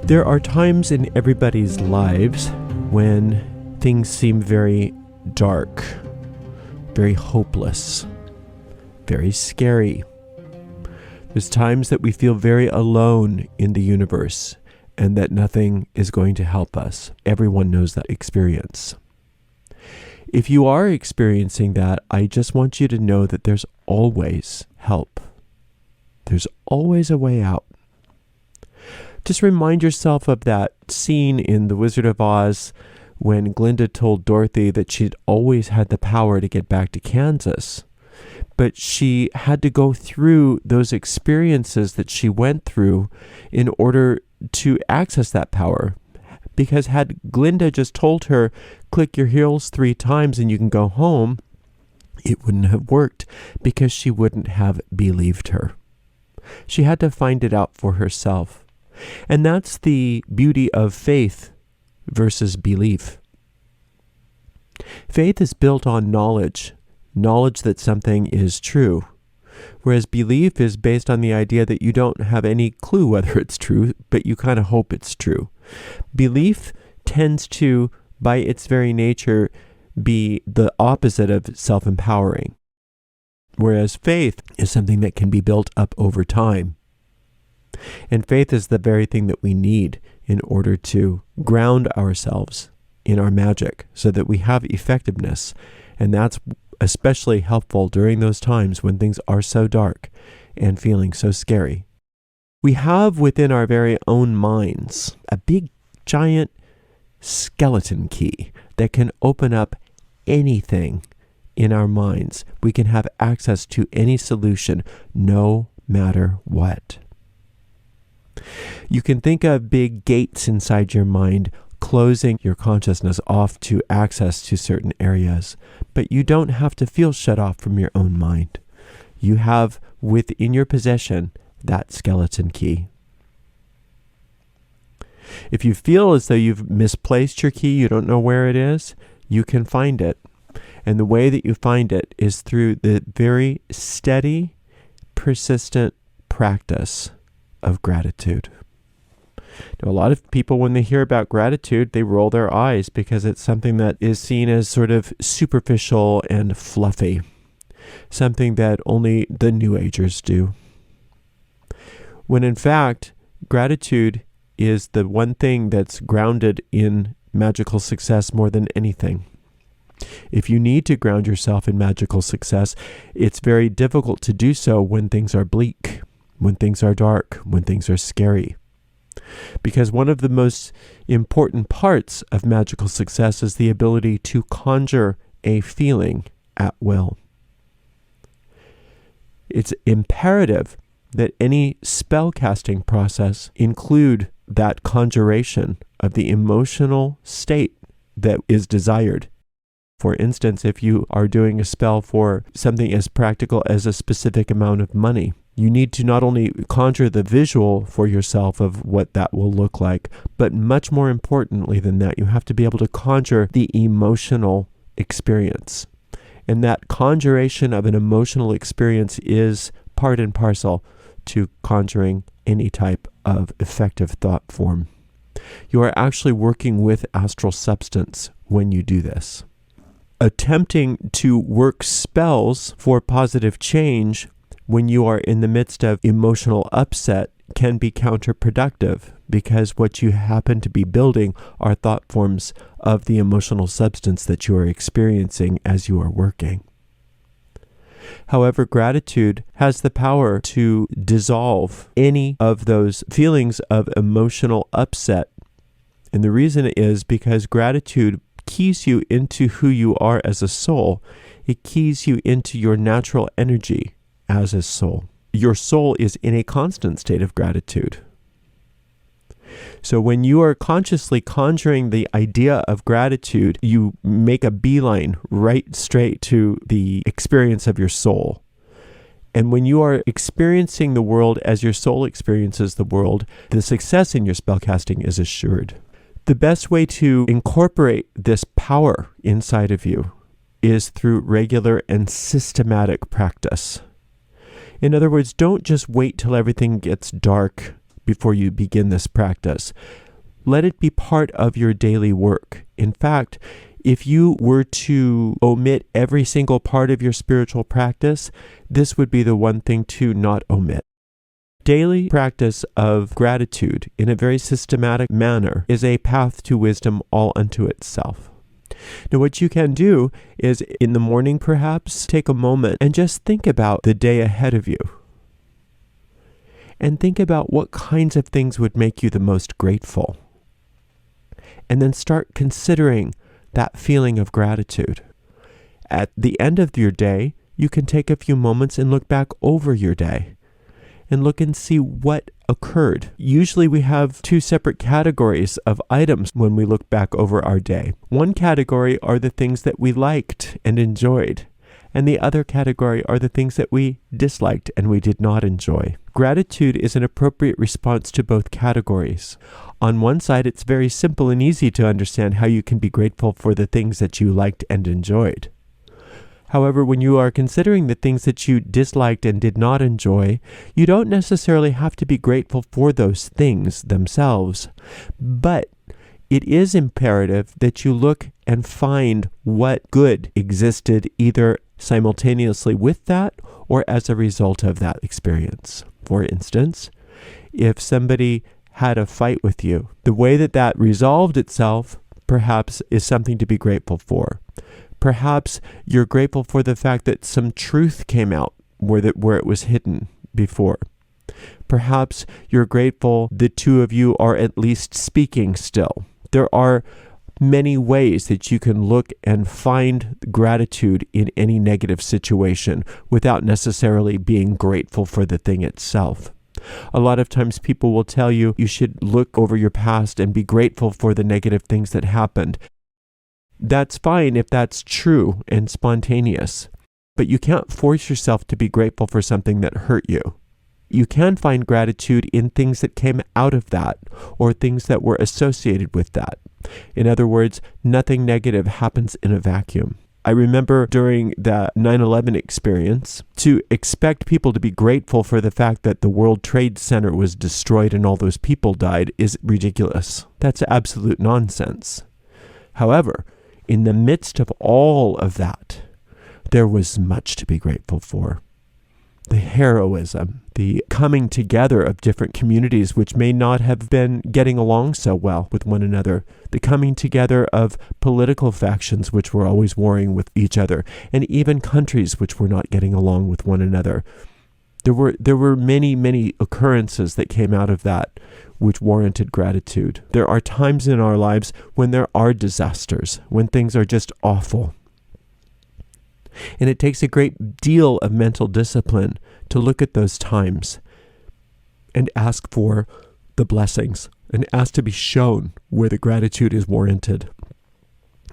There are times in everybody's lives when things seem very dark, very hopeless, very scary. There's times that we feel very alone in the universe and that nothing is going to help us. Everyone knows that experience. If you are experiencing that, I just want you to know that there's always help. There's always a way out. Just remind yourself of that scene in The Wizard of Oz when Glinda told Dorothy that she'd always had the power to get back to Kansas. But she had to go through those experiences that she went through in order to access that power. Because had Glinda just told her, click your heels 3 times and you can go home, it wouldn't have worked because she wouldn't have believed her. She had to find it out for herself. And that's the beauty of faith versus belief. Faith is built on knowledge that something is true, whereas belief is based on the idea that you don't have any clue whether it's true, but you kind of hope it's true. Belief tends to, by its very nature, be the opposite of self-empowering, whereas faith is something that can be built up over time. And faith is the very thing that we need in order to ground ourselves in our magic so that we have effectiveness. And that's especially helpful during those times when things are so dark and feeling so scary. We have within our very own minds a big, giant skeleton key that can open up anything in our minds. We can have access to any solution, no matter what. You can think of big gates inside your mind closing your consciousness off to access to certain areas, but you don't have to feel shut off from your own mind. You have within your possession that skeleton key. If you feel as though you've misplaced your key, you don't know where it is, you can find it. And the way that you find it is through the very steady, persistent practice of gratitude. Now, a lot of people, when they hear about gratitude, they roll their eyes because it's something that is seen as sort of superficial and fluffy, something that only the New Agers do. When in fact, gratitude is the one thing that's grounded in magical success more than anything. If you need to ground yourself in magical success, it's very difficult to do so when things are bleak, when things are dark, when things are scary. Because one of the most important parts of magical success is the ability to conjure a feeling at will. It's imperative that any spellcasting process include that conjuration of the emotional state that is desired. For instance, if you are doing a spell for something as practical as a specific amount of money, you need to not only conjure the visual for yourself of what that will look like, but much more importantly than that, you have to be able to conjure the emotional experience. And that conjuration of an emotional experience is part and parcel to conjuring any type of effective thought form. You are actually working with astral substance when you do this. Attempting to work spells for positive change when you are in the midst of emotional upset can be counterproductive because what you happen to be building are thought forms of the emotional substance that you are experiencing as you are working. However, gratitude has the power to dissolve any of those feelings of emotional upset. And the reason is because gratitude keys you into who you are as a soul. It keys you into your natural energy as a soul. Your soul is in a constant state of gratitude. So when you are consciously conjuring the idea of gratitude, you make a beeline right straight to the experience of your soul. And when you are experiencing the world as your soul experiences the world, the success in your spellcasting is assured. The best way to incorporate this power inside of you is through regular and systematic practice. In other words, don't just wait till everything gets dark before you begin this practice. Let it be part of your daily work. In fact, if you were to omit every single part of your spiritual practice, this would be the one thing to not omit. Daily practice of gratitude in a very systematic manner is a path to wisdom all unto itself. Now, what you can do is in the morning, perhaps, take a moment and just think about the day ahead of you. And think about what kinds of things would make you the most grateful. And then start considering that feeling of gratitude. At the end of your day, you can take a few moments and look back over your day and look and see what occurred. Usually we have two separate categories of items when we look back over our day. One category are the things that we liked and enjoyed, and the other category are the things that we disliked and we did not enjoy. Gratitude is an appropriate response to both categories. On one side, it's very simple and easy to understand how you can be grateful for the things that you liked and enjoyed. However, when you are considering the things that you disliked and did not enjoy, you don't necessarily have to be grateful for those things themselves. But it is imperative that you look and find what good existed either simultaneously with that or as a result of that experience. For instance, if somebody had a fight with you, the way that that resolved itself perhaps is something to be grateful for. Perhaps you're grateful for the fact that some truth came out where it was hidden before. Perhaps you're grateful the two of you are at least speaking still. There are many ways that you can look and find gratitude in any negative situation without necessarily being grateful for the thing itself. A lot of times people will tell you should look over your past and be grateful for the negative things that happened. That's fine if that's true and spontaneous, but you can't force yourself to be grateful for something that hurt you. You can find gratitude in things that came out of that or things that were associated with that. In other words, nothing negative happens in a vacuum. I remember during the 9/11 experience, to expect people to be grateful for the fact that the World Trade Center was destroyed and all those people died is ridiculous. That's absolute nonsense. However, in the midst of all of that, there was much to be grateful for. The heroism, the coming together of different communities which may not have been getting along so well with one another, the coming together of political factions which were always warring with each other, and even countries which were not getting along with one another. There were many, many occurrences that came out of that which warranted gratitude. There are times in our lives when there are disasters, when things are just awful. And it takes a great deal of mental discipline to look at those times and ask for the blessings and ask to be shown where the gratitude is warranted.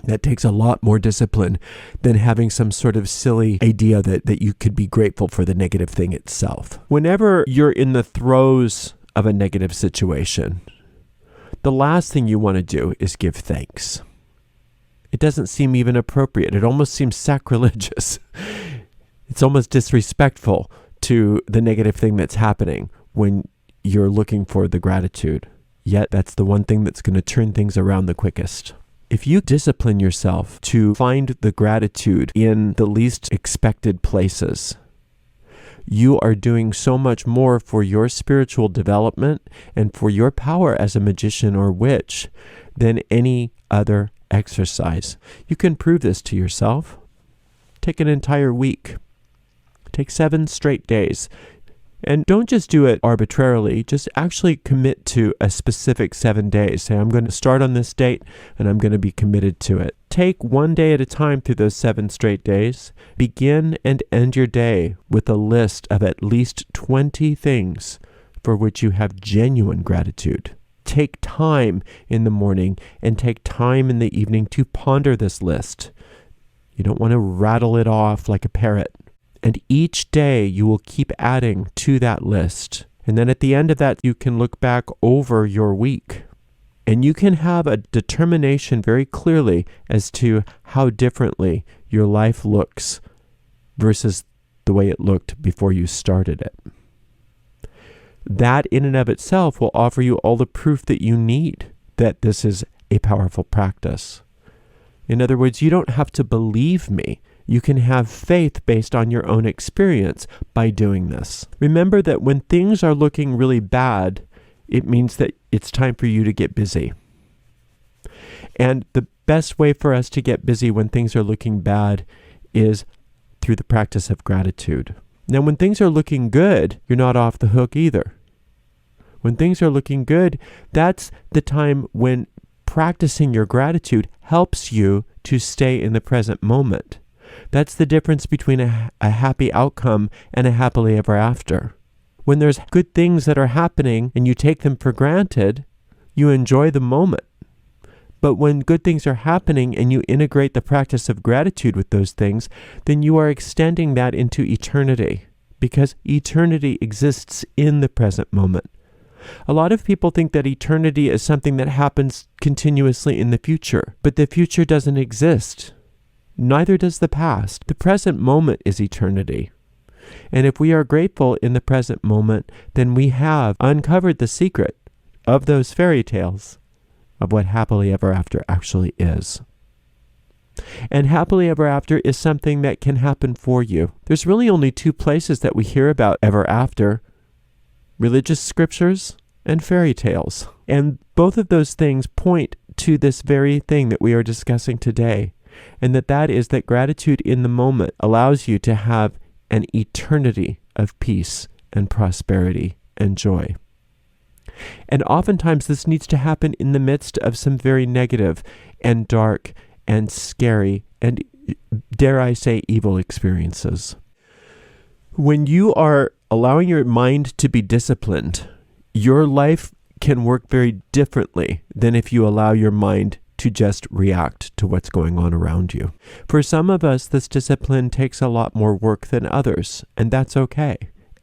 That takes a lot more discipline than having some sort of silly idea that you could be grateful for the negative thing itself. Whenever you're in the throes of a negative situation, the last thing you want to do is give thanks. It doesn't seem even appropriate. It almost seems sacrilegious. It's almost disrespectful to the negative thing that's happening when you're looking for the gratitude. Yet that's the one thing that's going to turn things around the quickest. If you discipline yourself to find the gratitude in the least expected places, you are doing so much more for your spiritual development and for your power as a magician or witch than any other exercise. You can prove this to yourself. Take an entire week. Take 7 straight days. And don't just do it arbitrarily. Just actually commit to a specific 7 days. Say, I'm going to start on this date and I'm going to be committed to it. Take one day at a time through those 7 straight days. Begin and end your day with a list of at least 20 things for which you have genuine gratitude. Take time in the morning and take time in the evening to ponder this list. You don't want to rattle it off like a parrot. And each day you will keep adding to that list. And then at the end of that, you can look back over your week. And you can have a determination very clearly as to how differently your life looks versus the way it looked before you started it. that in and of itself will offer you all the proof that you need that this is a powerful practice. In other words, you don't have to believe me. You can have faith based on your own experience by doing this. Remember that when things are looking really bad, it means that it's time for you to get busy. And the best way for us to get busy when things are looking bad is through the practice of gratitude. Now, when things are looking good, you're not off the hook either. When things are looking good, that's the time when practicing your gratitude helps you to stay in the present moment. That's the difference between a happy outcome and a happily ever after. When there's good things that are happening and you take them for granted, you enjoy the moment. But when good things are happening and you integrate the practice of gratitude with those things, then you are extending that into eternity, because eternity exists in the present moment. A lot of people think that eternity is something that happens continuously in the future, but the future doesn't exist. Neither does the past. The present moment is eternity. And if we are grateful in the present moment, then we have uncovered the secret of those fairy tales of what happily ever after actually is. And happily ever after is something that can happen for you. There's really only two places that we hear about ever after: religious scriptures and fairy tales. And both of those things point to this very thing that we are discussing today. And that is that gratitude in the moment allows you to have an eternity of peace and prosperity and joy. And oftentimes this needs to happen in the midst of some very negative and dark and scary and, dare I say, evil experiences. When you are allowing your mind to be disciplined, your life can work very differently than if you allow your mind to just react to what's going on around you. For some of us, this discipline takes a lot more work than others, and that's okay.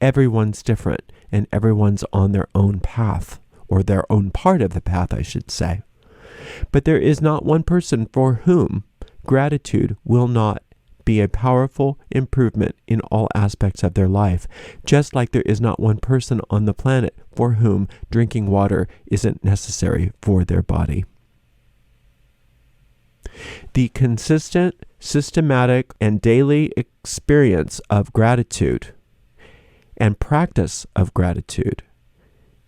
Everyone's different, and everyone's on their own path, or their own part of the path, I should say. But there is not one person for whom gratitude will not be a powerful improvement in all aspects of their life, just like there is not one person on the planet for whom drinking water isn't necessary for their body. The consistent, systematic, and daily experience of gratitude and practice of gratitude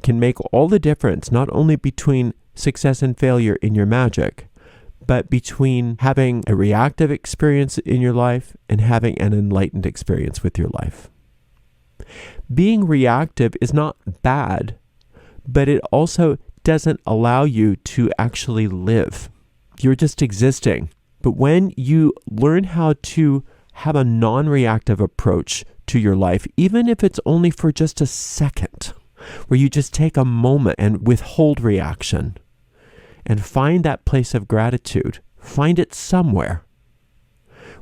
can make all the difference, not only between success and failure in your magic, but between having a reactive experience in your life and having an enlightened experience with your life. Being reactive is not bad, but it also doesn't allow you to actually live. You're just existing. But when you learn how to have a non-reactive approach to your life, even if it's only for just a second, where you just take a moment and withhold reaction and find that place of gratitude, find it somewhere,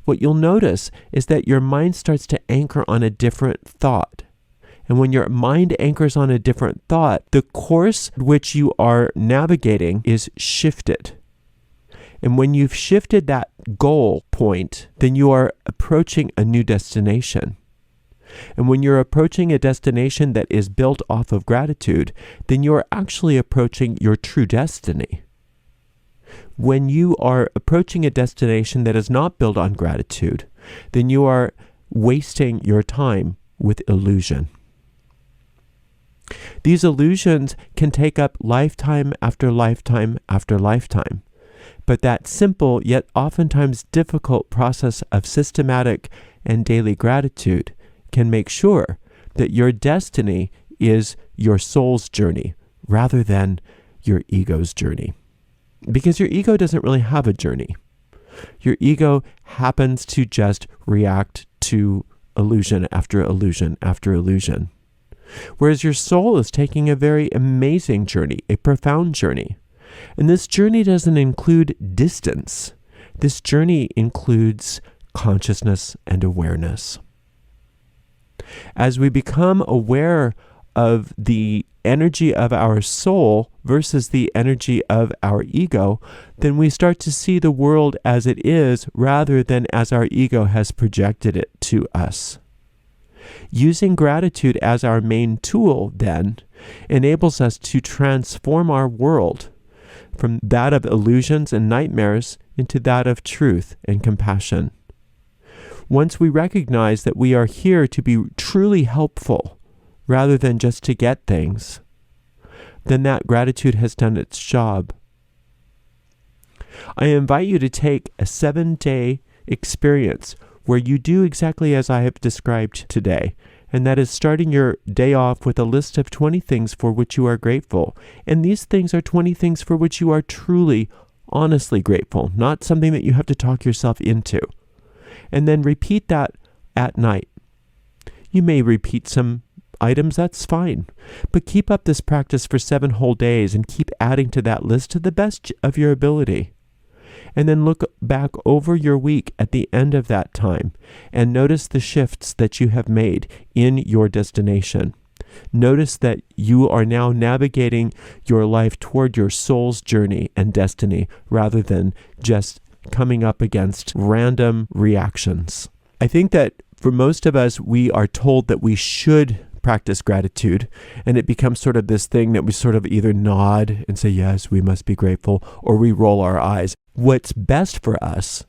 what you'll notice is that your mind starts to anchor on a different thought. And when your mind anchors on a different thought, the course which you are navigating is shifted. And when you've shifted that goal point, then you are approaching a new destination. And when you're approaching a destination that is built off of gratitude, then you're actually approaching your true destiny. When you are approaching a destination that is not built on gratitude, then you are wasting your time with illusion. These illusions can take up lifetime after lifetime after lifetime. But that simple yet oftentimes difficult process of systematic and daily gratitude can make sure that your destiny is your soul's journey rather than your ego's journey. Because your ego doesn't really have a journey. Your ego happens to just react to illusion after illusion after illusion. Whereas your soul is taking a very amazing journey, a profound journey. And this journey doesn't include distance. This journey includes consciousness and awareness. As we become aware of the energy of our soul versus the energy of our ego, then we start to see the world as it is rather than as our ego has projected it to us. Using gratitude as our main tool, then, enables us to transform our world from that of illusions and nightmares into that of truth and compassion. Once we recognize that we are here to be truly helpful rather than just to get things, then that gratitude has done its job. I invite you to take a 7-day experience where you do exactly as I have described today, and that is starting your day off with a list of 20 things for which you are grateful. And these things are 20 things for which you are truly, honestly grateful, not something that you have to talk yourself into. And then repeat that at night. You may repeat some items, that's fine. But keep up this practice for 7 whole days and keep adding to that list to the best of your ability. And then look back over your week at the end of that time and notice the shifts that you have made in your destination. Notice that you are now navigating your life toward your soul's journey and destiny rather than just coming up against random reactions. I think that for most of us, we are told that we should practice gratitude, and it becomes sort of this thing that we sort of either nod and say, yes, we must be grateful, or we roll our eyes. What's best for us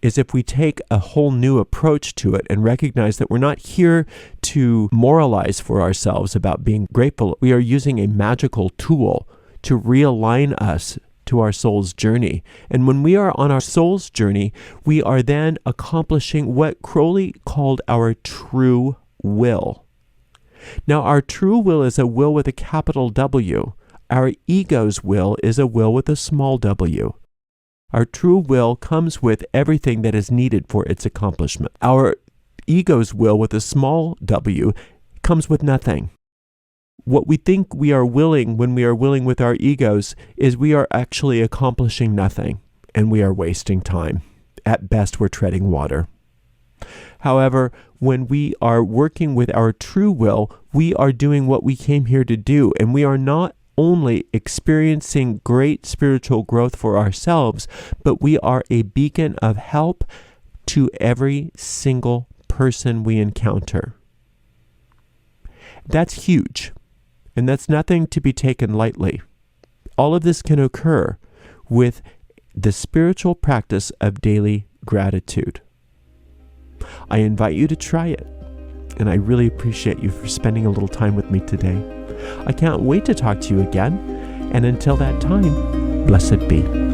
is if we take a whole new approach to it and recognize that we're not here to moralize for ourselves about being grateful. We are using a magical tool to realign us to our soul's journey. And when we are on our soul's journey, we are then accomplishing what Crowley called our true will. Now, our true will is a will with a capital W. Our ego's will is a will with a small w. Our true will comes with everything that is needed for its accomplishment. Our ego's will with a small w comes with nothing. What we think we are willing when we are willing with our egos is we are actually accomplishing nothing, and we are wasting time. At best, we're treading water. However, when we are working with our true will, we are doing what we came here to do, and we are not only experiencing great spiritual growth for ourselves, but we are a beacon of help to every single person we encounter. That's huge, and that's nothing to be taken lightly. All of this can occur with the spiritual practice of daily gratitude. I invite you to try it, and I really appreciate you for spending a little time with me today. I can't wait to talk to you again, and until that time, blessed be.